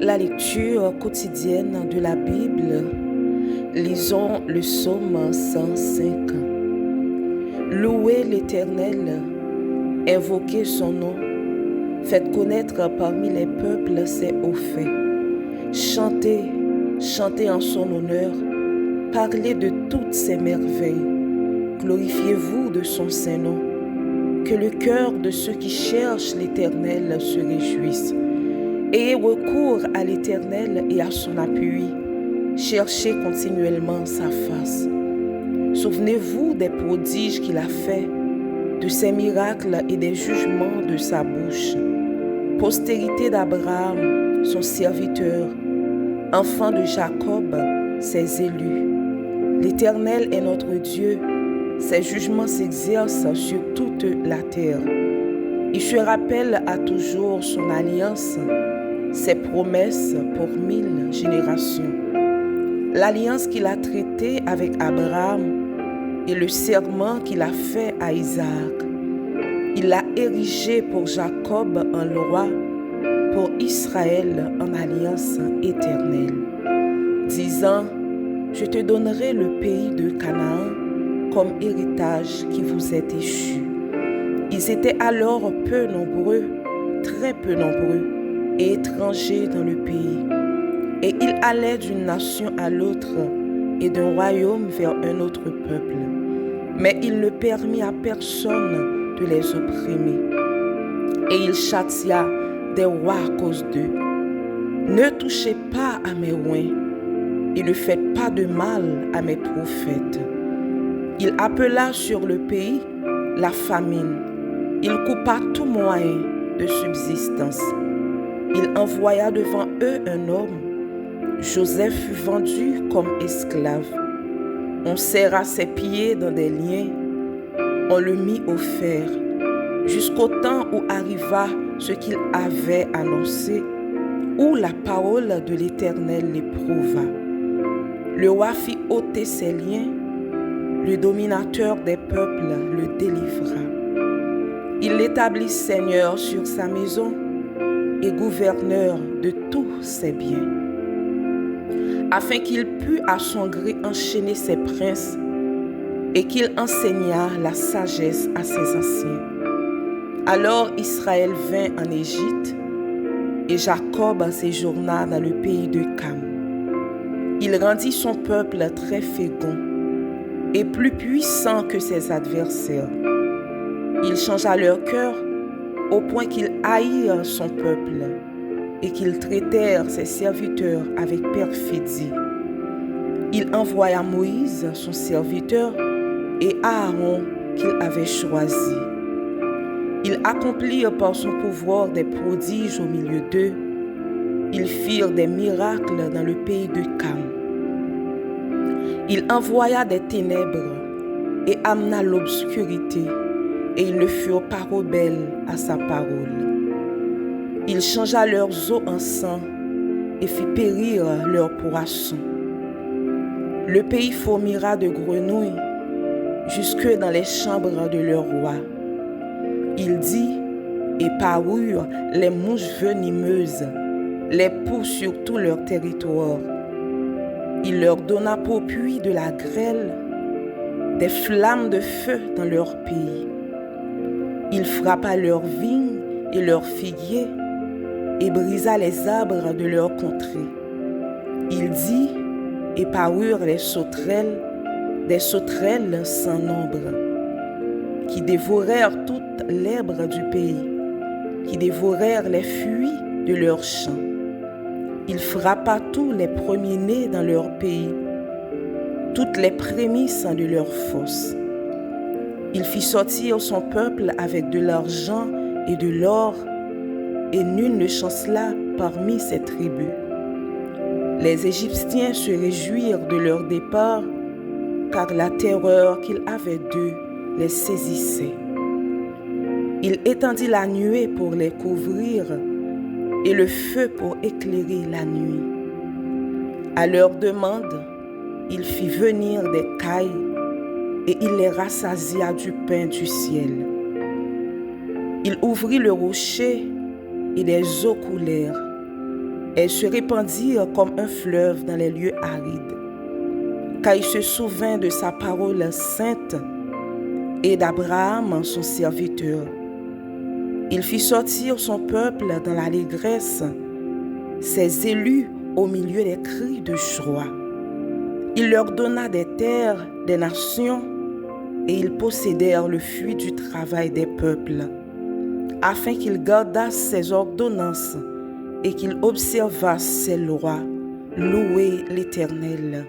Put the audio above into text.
La lecture quotidienne de la Bible, lisons le psaume 105. Louez l'Éternel, invoquez son nom, faites connaître parmi les peuples ses hauts faits. Chantez, chantez en son honneur, parlez de toutes ses merveilles. Glorifiez-vous de son saint nom. Que le cœur de ceux qui cherchent l'Éternel se réjouisse. Ayez recours à l'Éternel et à son appui. Cherchez continuellement sa face. Souvenez-vous des prodiges qu'il a faits, de ses miracles et des jugements de sa bouche. Postérité d'Abraham, son serviteur, enfant de Jacob, ses élus. L'Éternel est notre Dieu, ses jugements s'exercent sur toute la terre. Il se rappelle à toujours son alliance, ses promesses pour 1000 générations. L'alliance qu'il a traitée avec Abraham et le serment qu'il a fait à Isaac. Il l'a érigé pour Jacob en loi, pour Israël en alliance éternelle, disant: je te donnerai le pays de Canaan comme héritage qui vous est échu. Ils étaient alors peu nombreux, très peu nombreux, et étrangers dans le pays. Et ils allaient d'une nation à l'autre et d'un royaume vers un autre peuple. Mais il ne permit à personne de les opprimer. Et il châtia des rois à cause d'eux. Ne touchez pas à mes oins et ne faites pas de mal à mes prophètes. Il appela sur le pays la famine. Il coupa tout moyen de subsistance. Il envoya devant eux un homme. Joseph fut vendu comme esclave. On serra ses pieds dans des liens. On le mit au fer, jusqu'au temps où arriva ce qu'il avait annoncé, où la parole de l'Éternel l'éprouva. Le roi fit ôter ses liens. Le dominateur des peuples le délivra. Il l'établit seigneur sur sa maison et gouverneur de tous ses biens, afin qu'il pût à son gré enchaîner ses princes et qu'il enseignât la sagesse à ses anciens. Alors Israël vint en Égypte et Jacob séjourna dans le pays de Cam. Il rendit son peuple très fécond et plus puissant que ses adversaires. Il changea leur cœur au point qu'ils haïrent son peuple et qu'ils traitèrent ses serviteurs avec perfidie. Il envoya Moïse, son serviteur, et Aaron qu'il avait choisi. Ils accomplirent par son pouvoir des prodiges au milieu d'eux. Ils firent des miracles dans le pays de Cam. Il envoya des ténèbres et amena l'obscurité, et ils ne furent pas rebelles à sa parole. Il changea leurs eaux en sang et fit périr leurs poissons. Le pays fourmilla de grenouilles jusque dans les chambres de leur roi. Il dit, et parurent les mouches venimeuses, les poux sur tout leur territoire. Il leur donna pour puits de la grêle, des flammes de feu dans leur pays. Il frappa leurs vignes et leurs figuiers et brisa les arbres de leur contrée. Il dit, et parurent les sauterelles, des sauterelles sans nombre, qui dévorèrent toute l'herbe du pays, qui dévorèrent les fruits de leurs champs. Il frappa tous les premiers-nés dans leur pays, toutes les prémices de leurs fosses. Il fit sortir son peuple avec de l'argent et de l'or, et nul ne chancela parmi ses tribus. Les Égyptiens se réjouirent de leur départ, car la terreur qu'il avait d'eux les saisissait. Il étendit la nuée pour les couvrir et le feu pour éclairer la nuit. À leur demande, il fit venir des cailles et il les rassasia du pain du ciel. Il ouvrit le rocher et des eaux coulèrent. Elles se répandirent comme un fleuve dans les lieux arides, car il se souvint de sa parole sainte et d'Abraham, son serviteur. Il fit sortir son peuple dans l'allégresse, ses élus au milieu des cris de joie. Il leur donna des terres des nations et ils possédèrent le fruit du travail des peuples, afin qu'ils gardassent ses ordonnances et qu'ils observassent ses lois. Louez l'Éternel.